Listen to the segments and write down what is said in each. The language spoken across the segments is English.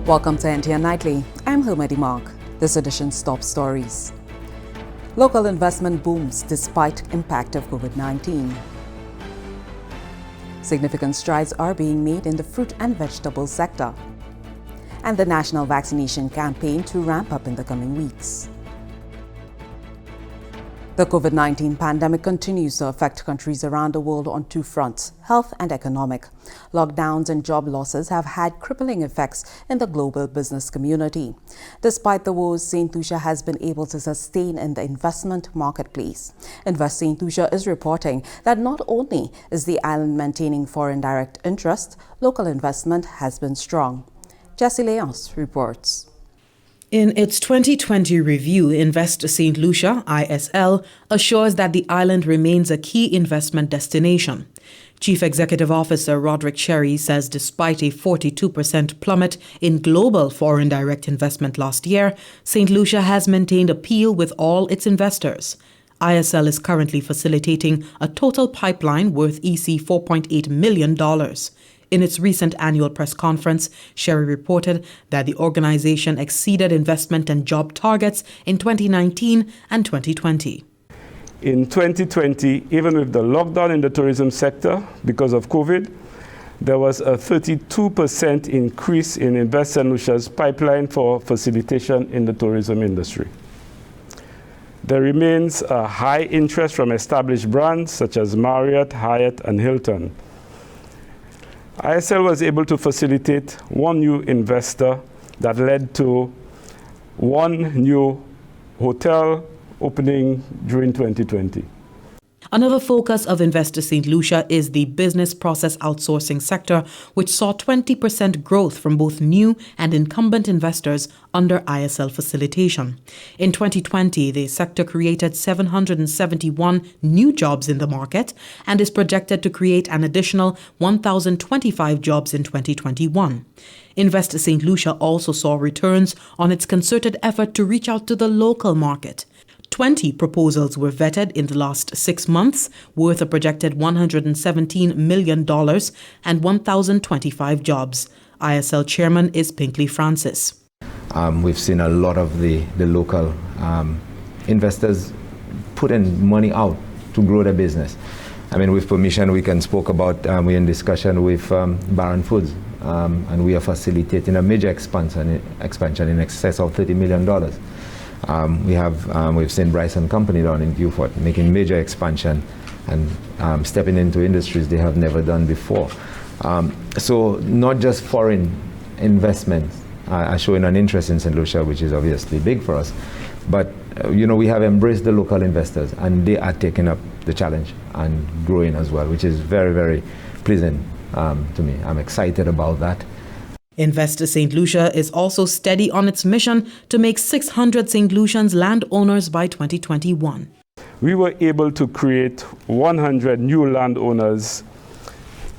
Welcome to NTN Nightly. I'm Hermedy Mark. This edition's top stories. Local investment booms despite impact of COVID-19. Significant strides are being made in the fruit and vegetable sector. And the National Vaccination Campaign to ramp up in the coming weeks. The COVID-19 pandemic continues to affect countries around the world on two fronts, health and economic. Lockdowns and job losses have had crippling effects in the global business community. Despite the woes, St. Lucia has been able to sustain in the investment marketplace. Invest St. Lucia is reporting that not only is the island maintaining foreign direct interest, local investment has been strong. Jessie Leonce reports. In its 2020 review, Invest St. Lucia, ISL, assures that the island remains a key investment destination. Chief Executive Officer Roderick Cherry says despite a 42% plummet in global foreign direct investment last year, St. Lucia has maintained appeal with all its investors. ISL is currently facilitating a total pipeline worth EC $4.8 million. In its recent annual press conference, Sherry reported that the organization exceeded investment and job targets in 2019 and 2020. In 2020, even with the lockdown in the tourism sector because of COVID, there was a 32% increase in Invest St. Lucia's pipeline for facilitation in the tourism industry. There remains a high interest from established brands such as Marriott, Hyatt, and Hilton. ISL was able to facilitate one new investor that led to one new hotel opening during 2020. Another focus of Invest St. Lucia is the business process outsourcing sector, which saw 20% growth from both new and incumbent investors under ISL facilitation. In 2020, the sector created 771 new jobs in the market and is projected to create an additional 1,025 jobs in 2021. Invest St. Lucia also saw returns on its concerted effort to reach out to the local market. 20 proposals were vetted in the last 6 months, worth a projected $117 million and 1,025 jobs. ISL chairman is Pinkley Francis. We've seen a lot of the local investors put in money out to grow their business. I mean, with permission, we can spoke about, we're in discussion with Baron Foods, and we are facilitating a major expansion in excess of $30 million. We've seen Bryson Company down in Beaufort making major expansion and stepping into industries they have never done before. So not just foreign investments are showing an interest in St. Lucia, which is obviously big for us, but we have embraced the local investors and they are taking up the challenge and growing as well, which is very, very pleasing to me. I'm excited about that. Invest St. Lucia is also steady on its mission to make 600 St. Lucians landowners by 2021. We were able to create 100 new landowners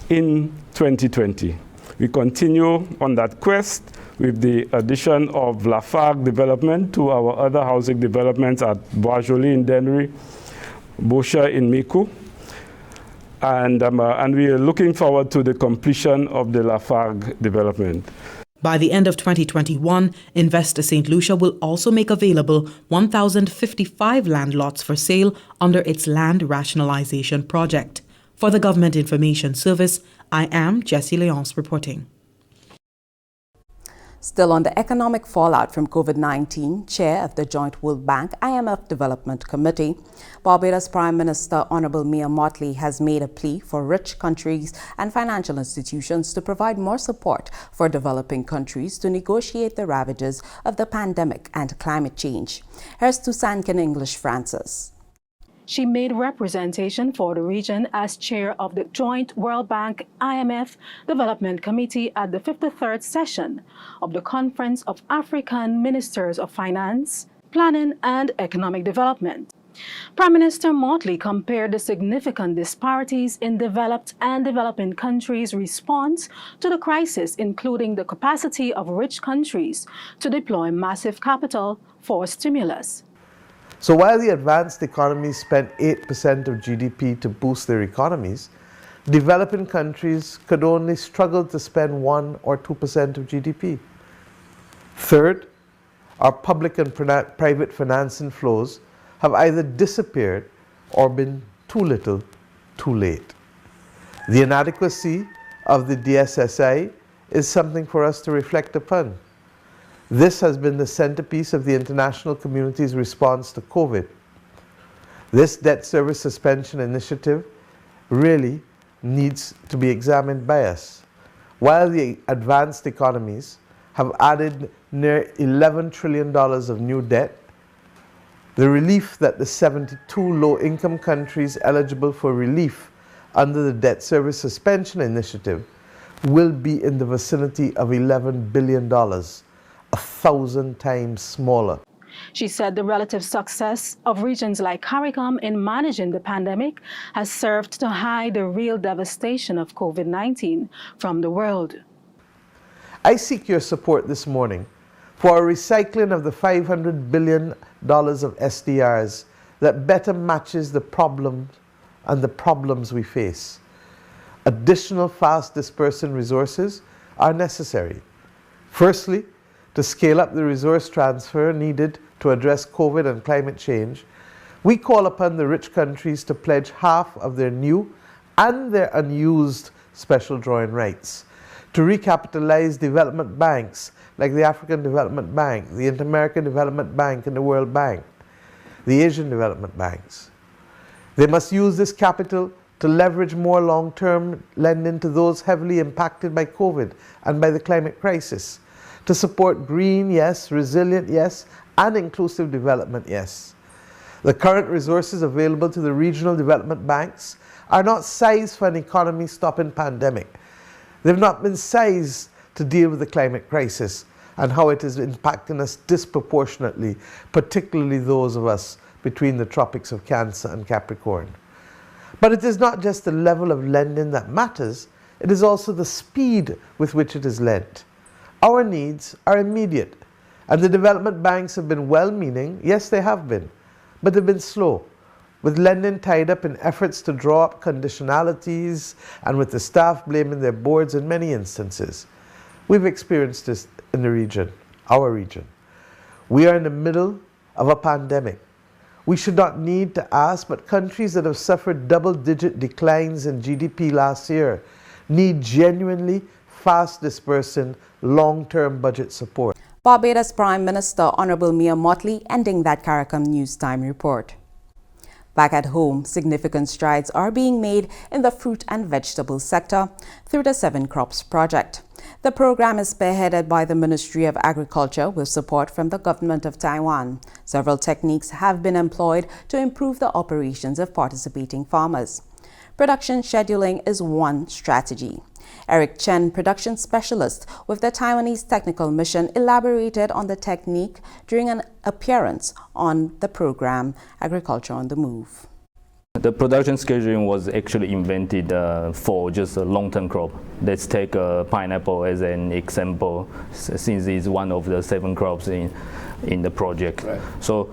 in 2020. We continue on that quest with the addition of Lafargue development to our other housing developments at Boisjoli in Dennery, Bosha in Micoud. And we are looking forward to the completion of the Lafargue development. By the end of 2021, Invest St. Lucia will also make available 1,055 land lots for sale under its land rationalization project. For the Government Information Service, I am Jessie Leonce reporting. Still on the economic fallout from COVID-19, Chair of the Joint World Bank IMF Development Committee, Barbados Prime Minister Honorable Mia Mottley has made a plea for rich countries and financial institutions to provide more support for developing countries to negotiate the ravages of the pandemic and climate change. Here's Tusankin English Francis. She made representation for the region as chair of the Joint World Bank IMF Development Committee at the 53rd session of the Conference of African Ministers of Finance, Planning and Economic Development. Prime Minister Mottley compared the significant disparities in developed and developing countries' response to the crisis, including the capacity of rich countries to deploy massive capital for stimulus. So while the advanced economies spent 8% of GDP to boost their economies, developing countries could only struggle to spend 1 or 2% of GDP. Third, our public and private financing flows have either disappeared or been too little, too late. The inadequacy of the DSSI is something for us to reflect upon. This has been the centerpiece of the international community's response to COVID. This debt service suspension initiative really needs to be examined by us. While the advanced economies have added near $11 trillion of new debt, the relief that the 72 low-income countries eligible for relief under the debt service suspension initiative will be in the vicinity of $11 billion, 1,000 times smaller. She said the relative success of regions like CARICOM in managing the pandemic has served to hide the real devastation of COVID-19 from the world. I seek your support this morning for a recycling of the $500 billion of SDRs that better matches the problem and the problems we face. Additional fast dispersing resources are necessary. Firstly, to scale up the resource transfer needed to address COVID and climate change, we call upon the rich countries to pledge half of their new and their unused special drawing rights, to recapitalize development banks like the African Development Bank, the Inter-American Development Bank, and the World Bank, the Asian Development Banks. They must use this capital to leverage more long-term lending to those heavily impacted by COVID and by the climate crisis, to support green, yes, resilient, yes, and inclusive development, yes. The current resources available to the regional development banks are not sized for an economy-stopping pandemic. They've not been sized to deal with the climate crisis and how it is impacting us disproportionately, particularly those of us between the tropics of Cancer and Capricorn. But it is not just the level of lending that matters, it is also the speed with which it is lent. Our needs are immediate, and the development banks have been well-meaning, yes they have been, but they've been slow, with lending tied up in efforts to draw up conditionalities and with the staff blaming their boards in many instances. We've experienced this in the region, our region. We are in the middle of a pandemic. We should not need to ask, but countries that have suffered double-digit declines in GDP last year need genuinely fast dispersing long-term budget support. Barbados Prime Minister Honorable Mia Mottley ending that CARICOM News Time report. Back at home, significant strides are being made in the fruit and vegetable sector through the 7 Crops project. The program is spearheaded by the Ministry of Agriculture with support from the government of Taiwan. Several techniques have been employed to improve the operations of participating farmers. Production scheduling is one strategy. Eric Chen, production specialist with the Taiwanese Technical Mission, elaborated on the technique during an appearance on the program Agriculture on the Move. The production scheduling was actually invented for just a long-term crop. Let's take pineapple as an example, since it's one of the 7 crops in the project. Right. So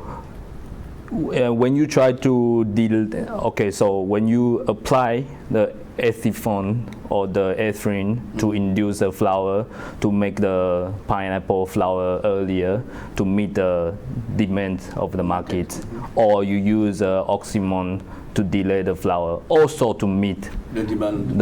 when you try to when you apply the ethifone or the ethylene to induce a flower to make the pineapple flower earlier to meet the demand of the market, or you use oxymon to delay the flower also to meet the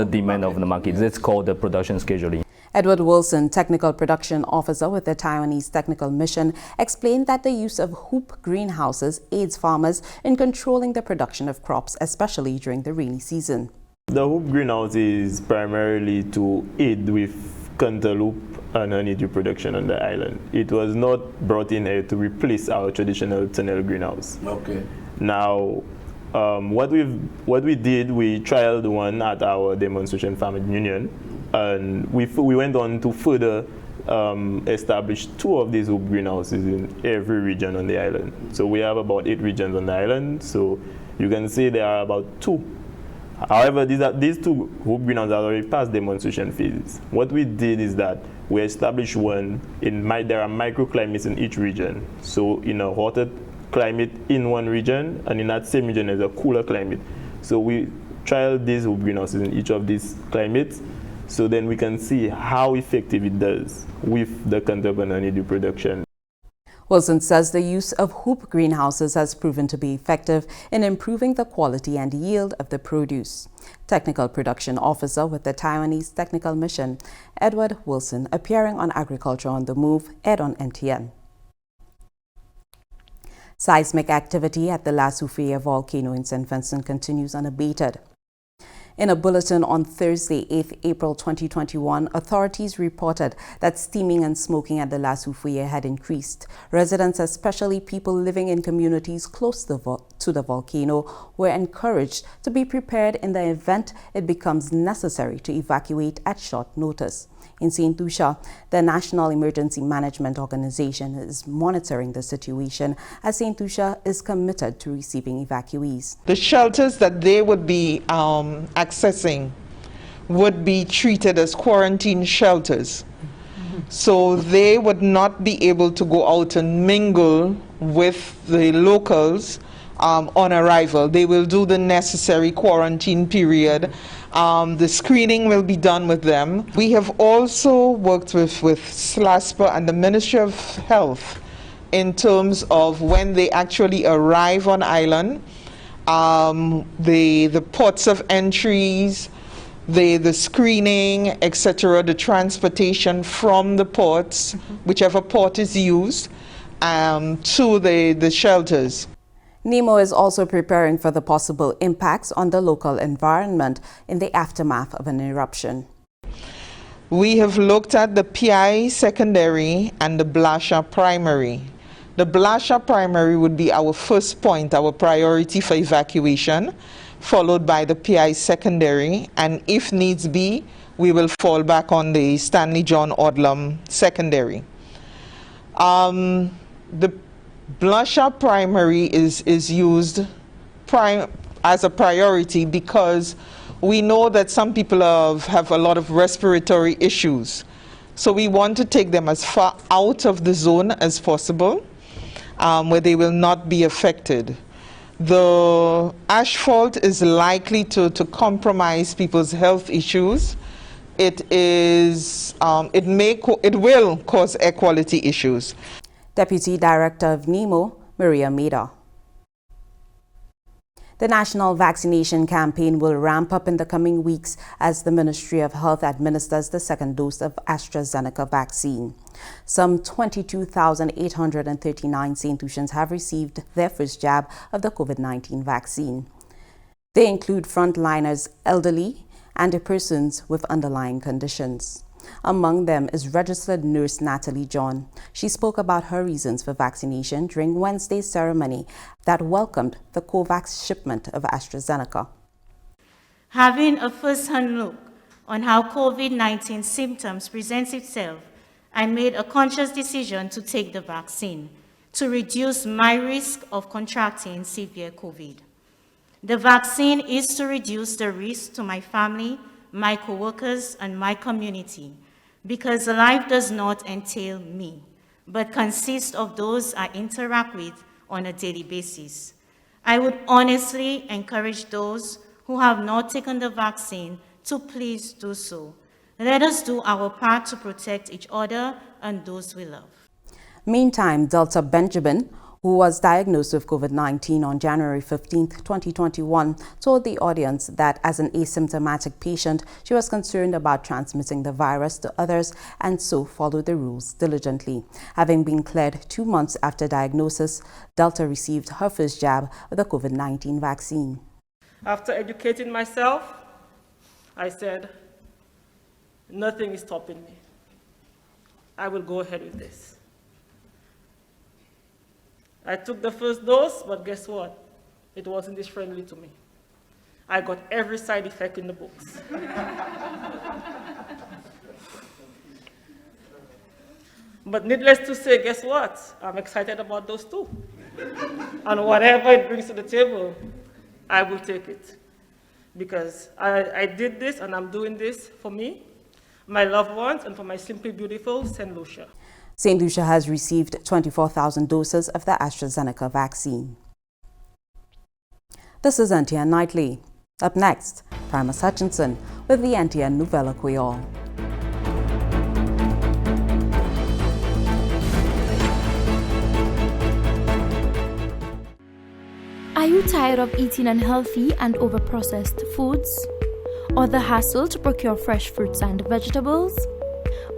demand of the market. That's called the production scheduling. Edward Wilson, Technical Production Officer with the Taiwanese Technical Mission, explained that the use of hoop greenhouses aids farmers in controlling the production of crops, especially during the rainy season. The hoop greenhouse is primarily to aid with cantaloupe and honeydew production on the island. It was not brought in here to replace our traditional tunnel greenhouse. Okay. Now, what we did, we trialed one at our demonstration farming union, and we went on to further establish 2 of these hoop greenhouses in every region on the island. So we have about 8 regions on the island, so you can say there are about 2. However, these 2 hoop greenhouses are already past demonstration phases. What we did is that we established one, there are microclimates in each region. So in a hotter climate in one region, and in that same region there's a cooler climate. So we trialed these hoop greenhouses in each of these climates. so then we can see how effective it does with the concept and honeydew production. Wilson says the use of hoop greenhouses has proven to be effective in improving the quality and yield of the produce. Technical Production Officer with the Taiwanese Technical Mission, Edward Wilson, appearing on Agriculture on the Move, aired on NTN. Seismic activity at the Lucia volcano in St. Vincent continues unabated. In a bulletin on Thursday, 8th April 2021, authorities reported that steaming and smoking at the Lucia had increased. Residents, especially people living in communities close to the volcano, were encouraged to be prepared in the event it becomes necessary to evacuate at short notice. In St. Lucia, the National Emergency Management Organization is monitoring the situation as St. Lucia is committed to receiving evacuees. The shelters that they would be accessing would be treated as quarantine shelters. So they would not be able to go out and mingle with the locals on arrival. They will do the necessary quarantine period. The screening will be done with them. We have also worked with SLASPA and the Ministry of Health in terms of when they actually arrive on island, the ports of entries, the screening, etc., the transportation from the ports, whichever port is used, to the shelters. NEMO is also preparing for the possible impacts on the local environment in the aftermath of an eruption. We have looked at the PI secondary and the Blasha primary. The Blasha primary would be our first point, our priority for evacuation, followed by the PI secondary, and if needs be, we will fall back on the Stanley John Odlum secondary. The Blasha primary is used as a priority because we know that some people have a lot of respiratory issues. So we want to take them as far out of the zone as possible, where they will not be affected. The asphalt is likely to compromise people's health issues. It will cause air quality issues. Deputy Director of NEMO, Maria Maida. The National Vaccination Campaign will ramp up in the coming weeks as the Ministry of Health administers the second dose of AstraZeneca vaccine. Some 22,839 St. Lucians have received their first jab of the COVID-19 vaccine. They include frontliners, elderly, and persons with underlying conditions. Among them is registered nurse Natalie John. She spoke about her reasons for vaccination during Wednesday's ceremony that welcomed the COVAX shipment of AstraZeneca. Having a first-hand look on how COVID-19 symptoms present itself, I made a conscious decision to take the vaccine to reduce my risk of contracting severe COVID. The vaccine is to reduce the risk to my family, my co-workers, and my community, because life does not entail me, but consists of those I interact with on a daily basis. I would honestly encourage those who have not taken the vaccine to please do so. Let us do our part to protect each other and those we love. Meantime, Delta Benjamin, who was diagnosed with COVID-19 on January 15, 2021, told the audience that as an asymptomatic patient, she was concerned about transmitting the virus to others and so followed the rules diligently. Having been cleared 2 months after diagnosis, Delta received her first jab of the COVID-19 vaccine. After educating myself, I said, nothing is stopping me. I will go ahead with this. I took the first dose, but guess what? It wasn't this friendly to me. I got every side effect in the books. But needless to say, guess what? I'm excited about those too. And whatever it brings to the table, I will take it. Because I did this and I'm doing this for me, my loved ones, and for my simply beautiful St. Lucia. St. Lucia has received 24,000 doses of the AstraZeneca vaccine. This is NTN Nightly. Up next, Primus Hutchinson with the NTN Nouvelle Creole. Are you tired of eating unhealthy and overprocessed foods? Or the hassle to procure fresh fruits and vegetables?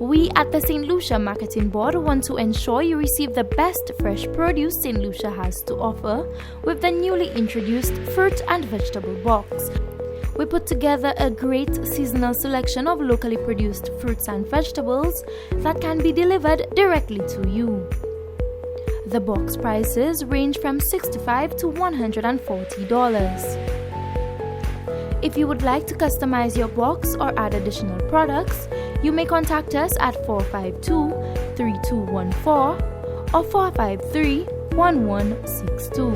We at the St. Lucia Marketing Board want to ensure you receive the best fresh produce St. Lucia has to offer with the newly introduced fruit and vegetable box. We put together a great seasonal selection of locally produced fruits and vegetables that can be delivered directly to you. The box prices range from $65 to $140. If you would like to customize your box or add additional products, you may contact us at 452-3214 or 453-1162.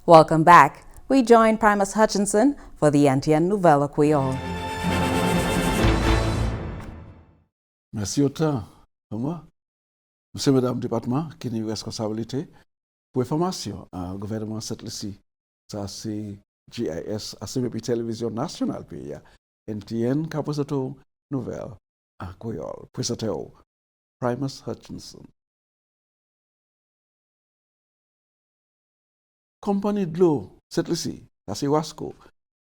Welcome back. We join Primus Hutchinson for the NTN Nouvelle Creole. Merci autant. Moi, Monsieur Madame Département, qui a une responsabilité pour information au gouvernement cette ici. Ça c'est GIS, ACMP Télévision Nationale, puis NTN Caposato Nouvelle Creole. Présentateur Primus Hutchinson. Compagnie de l'eau, cette ici, ça c'est Wasco.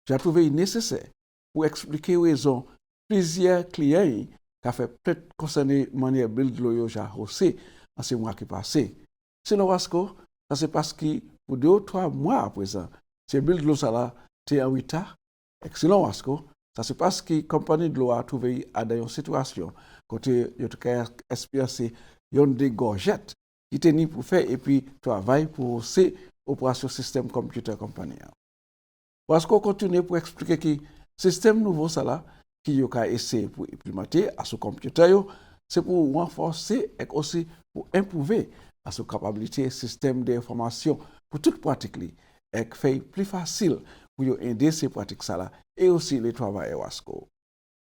J'ai trouvé nécessaire pour expliquer raison plusieurs clients qui ont fait peut-être concerner manière build l'eau j'ai haussé en ces mois qui passés. Sinon Wasco, ça c'est parce que pour 2 ou 3 mois à présent, c'est build l'eau ça là, t'es en retard. Excellent Wasco, ça c'est parce que compagnie de l'eau a trouvé à dans une situation côté il y a espérer yon des gorgettes qui tenait pour faire et puis travail pour ces opération système computer compagnie. Parce qu'on continue pour expliquer que système nouveau ça là qui yo ka essayer pour implémenter à ce computer c'est pour renforcer et aussi pour improver à ce capacité système d'information pour toute pratique et faire plus facile pour yo aider ces pratiques ça là et aussi les travailleurs Wasco.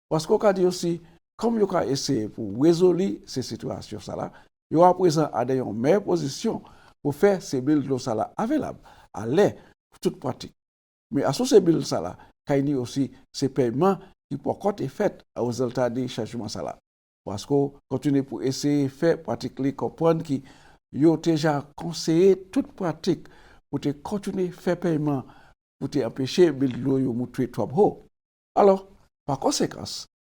Wasco ka dit aussi comme yo ka essayer pour résoudre ces situations ça là yo à présent à une meilleure position pour faire ces billes ça là available à l'air pour toute pratique. Mais à ces billes ça là qu'il y a aussi ces paiements qui peuvent être faits aux résultats des changements ça là. Parce qu'on continue pour essayer de faire pratiquement comprendre que yo déjà conseillé toute pratique pour te continuer faire paiement pour te empêcher bill yo monter trop haut. Alors par conséquent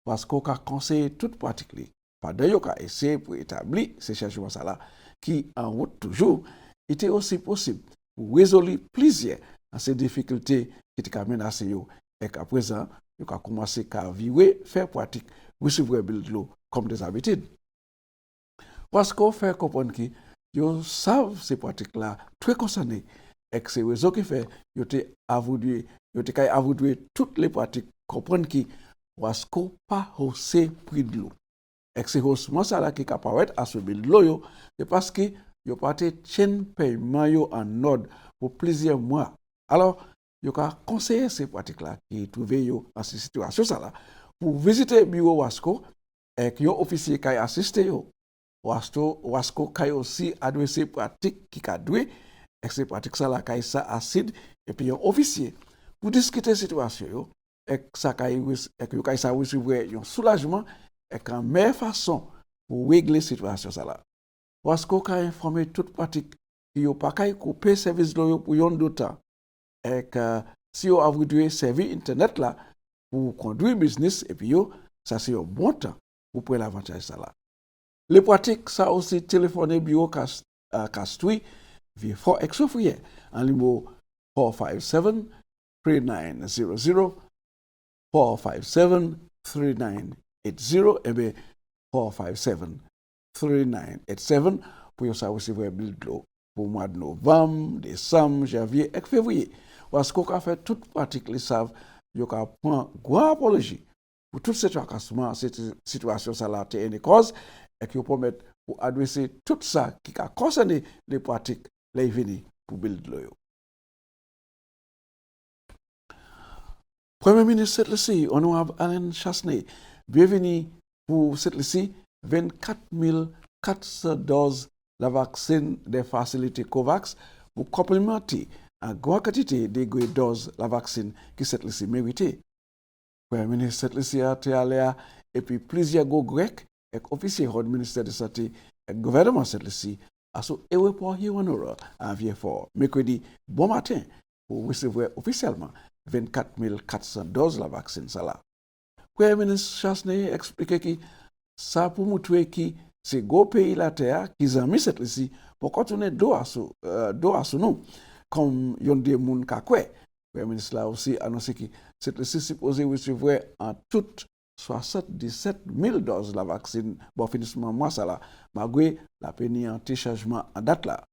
parce qu'on a conseillé toute pratique pendant yo ka essayer pour établir ces changements ça là qui en route toujours était aussi possible pour résoudre plusieurs de ces difficultés qui te menacent yo et qu'à présent yo ka commencer à vivre faire pratique recevoir bill l'eau comme des habitudes. Parce qu'on fait comprendre que yo savent ces pratiques là très concernées et que c'est raison qui fait yo te avoué toutes les pratiques comprendre que parce qu'on pas hausser prix de l'eau. Et c'est haussement ça là qui capable à ce bill de l'eau c'est parce que yo parté chaîne paiement yo en ordre pour plusieurs mois. Alors yo ka conseiller ces pratiques là qui trouvé yo dans cette situation ça là pour visiter bureau Wasco et que yo officier qui assister yo. Wasco qui aussi adresser pratique qui ka doué et ces pratiques ça là qui ça acide et puis yo officier pour discuter situation yo et ça qui ça recevoir un soulagement et qu'en meilleure façon pour régler situation ça là. Wasco ka informer toute pratique qui yo pas kay couper service lo yo pour yon d'autant et que si yo a voulu servir internet là pour conduire business et puis yo ça c'est un bon temps pour prendre l'avantage ça là. Les pratiques ça aussi téléphoner bureau Castouille via 4X Soufrière en numéro 457 3900 457 3980 et bien 457 3987 pour yo ça recevoir bill d'eau pour mois de novembre, décembre, janvier et février. Parce qu'on a fait toute pratique les savent yo ka prend grand apologie pour toute cette situation ça là une cause et qui permet pour adresser tout ça qui a concerné les pratiques les venir pour bill d'eau. Premier ministre cette ici, honorable Alain Chassenay, bienvenue pour cette ici 24,400 doses la vaccine des facilités COVAX pour complémenter en grande quantité des doses la vaccine qui cette liste mérité. Premier ministre cette liste a été allé et puis plusieurs grecs et officiers du ministère de la Santé et gouvernement cette liste a sous aéroport Hiwanora en Vieux-Fort mercredi bon matin pour recevoir officiellement 24,400 doses la vaccine ça là. Premier ministre Chasney expliqué que ça pour montrer que c'est gros pays la terre qui ont mis cette liste pour continuer do à nous comme yon des moun ka kwe. Le ministre là aussi annoncé que cette liste supposée recevoir en tout 77 000 doses la vaccine bon finissement mois ça là malgré la peine en téléchargement en date là.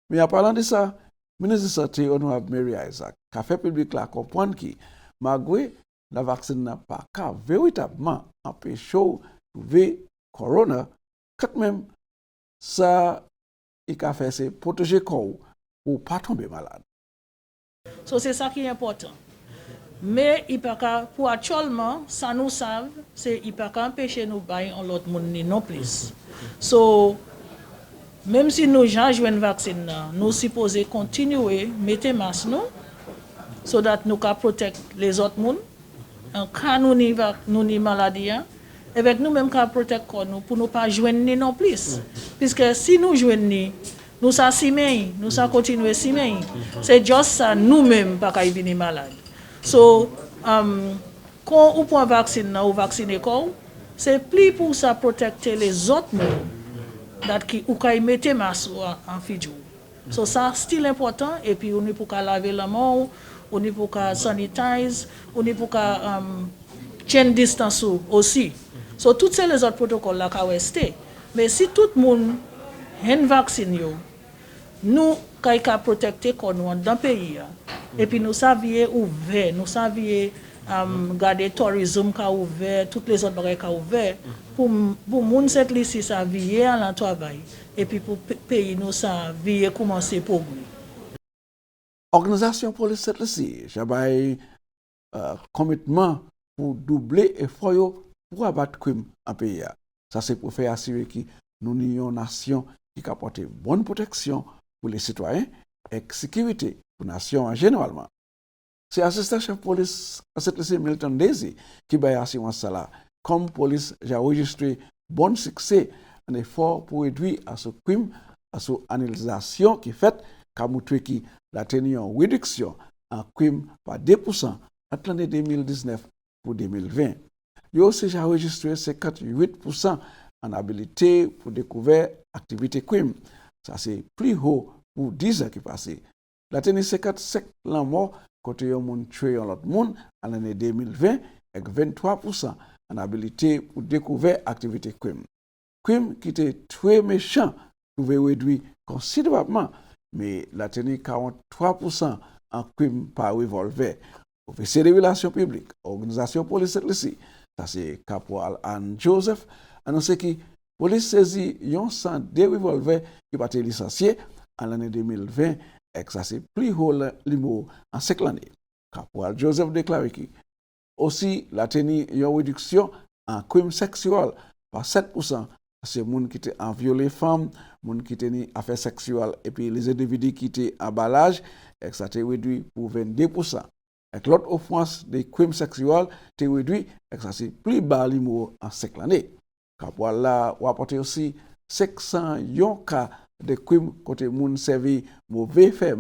Mais en parlant de ça, le ministre de la Santé honorable Mary Isaac a fait public là comprendre que malgré la vaccine n'a pas qu'à véritablement empêcher trouver corona, quand même ça il a fait c'est protéger corps ou pas tomber malade. So c'est ça qui est important. Mais il pas pour actuellement ça nous savent c'est il pas empêcher nous bailler en l'autre monde non plus. So même si nous gens jouent vaccine nous supposons continuer mettre masque nous so that nous can protect les autres monde en cas nous ni maladie avec nous même can protect nous pour nous pas joindre non plus puisque si nous joignons nous ça simen nous ça continuer simen c'est juste ça nous même pas qu'à venir malade. So quand on prend vaccine ou vacciner quoi c'est plus pour ça protéger les autres monde qui ou kay mettre masque en fidjou. So ça c'est important et puis on est pour laver la main, on est pour sanitize, on est pour chain distance aussi. So toutes ces les autres protocoles là qu'a rester. Mais si tout le monde un vaccin yo nous kay ka protéger qu'on dans le pays et puis nous savions ouvert nous savions garder tourisme ka ouvert toutes les autres bagages ka ouvert pour moun cette liste ça vie à la travail et puis pour pays nous ça vie commencer pour organisation police cette liste j'avais commitment pour doubler effort pour abattre crime en pays ça c'est pour faire assurer que nous une nation qui apporte bonne protection pour les citoyens et sécurité pour la nation en généralement. C'est assistant chef police à cette liste Milton Daisy qui va assurance ça comme police j'ai enregistré bon succès un effort pour réduire à ce crime à ce analysation qui fait qu'a montré qui la tenue en réduction en crime par 2% entre l'année 2019 pour 2020. Il aussi j'ai enregistré 58% en habilité pour découvrir activité crime. Ça c'est plus haut pour 10 ans qui passé. La tenue 57 la mort côté yon moun tué yon l'autre monde en l'année 2020 avec 23% en habilité pour découvrir activité crime. Crime qui était très méchant pouvait réduire considérablement mais la tenue 43% en crime par revolver. Officier de relations publiques, organisation police ici, ça c'est Caporal Anne Joseph annoncé que police saisit yon 102 revolvers qui pas été licenciés en l'année 2020 et ça c'est plus haut limo en 5 années. Caporal Joseph déclare que aussi la tenue yon réduction en crime sexuel par 7%. C'est les gens qui étaient en violé femmes, les gens qui étaient en affaires sexuelles et puis les individus qui étaient en emballage et ça a été réduit pour 22%. Et l'autre offense des crimes sexuels est réduit et ça c'est plus bas limo en 5 années. Caporal là a apporté aussi 500 cas de crimes côté moun servi mauvais fait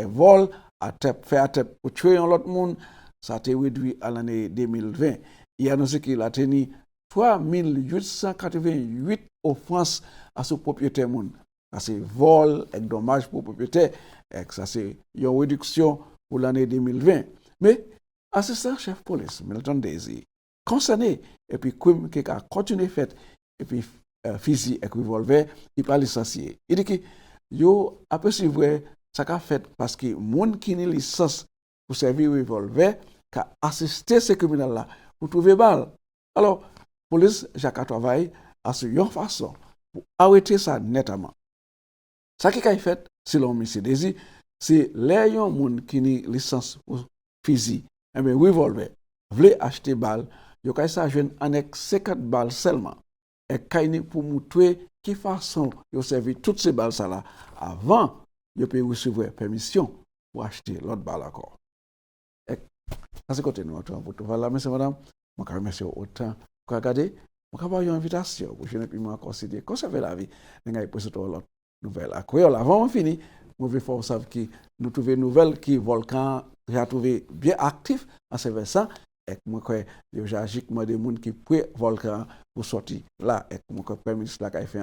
vol à tête fait à tête pour tuer l'autre monde ça a été réduit à l'année 2020. Il a annoncé qu'il a tenu 3888 offenses à ce propriétaire moun. Ça c'est vol et dommage pour propriétaire et ça c'est une réduction pour l'année 2020. Mais assistant chef police Milton Daisy concerné et puis crime qui a continué fait et puis fusil et revolver il pas licencié. Il dit que yo aperçu ça qu'a fait parce que monde qui ni licence pour servir revolver qu'a assisté ces criminels là pour trouver balle. Alors police Jacques travaille à ce yon façon pour arrêter ça nettement. Ça qui a fait selon M. Daisy c'est les yon moun qui ni licence pour fusil et bien revolver voulait acheter balle yo kay ça jeune annexe 50 balles seulement. et kaini pour montrer qui façon yo servi toutes ces balles là avant yo peut recevoir permission pour acheter l'autre balle encore. Et ça c'est côté nous pour tout voilà monsieur madame, moi quand merci autant pour regarder, moi quand une invitation pour je ne puis moi considérer conserver la vie, n'ai pas pour l'autre nouvelle. À quoi avant fini, moi veux faut savoir que nous trouver nouvelle qui Volcan a trouvé bien actif en ce versant et moi quoi j'ai agi moi des monde qui pour Volcan pour sortir là et moi quoi premier ministre là qui fait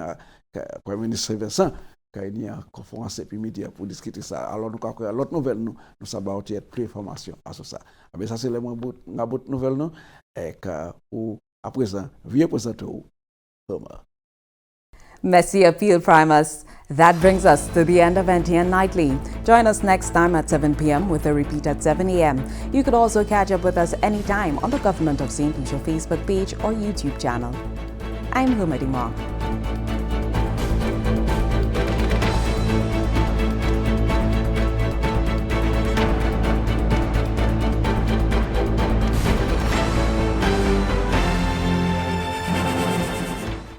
premier ministre Vincent qui y a conférence et puis midi pour discuter ça alors nous quoi l'autre nouvelle nous ça va être plus information à ça mais ça c'est les moins bonne nouvelle non et que ou à présent vieux présenter ou Messy appeal Primus. That brings us to the end of NTN Nightly. Join us next time at 7 p.m. with a repeat at 7 a.m. You could also catch up with us anytime on the Government of St. Lucia Facebook page or YouTube channel. I'm Lumadi Mark.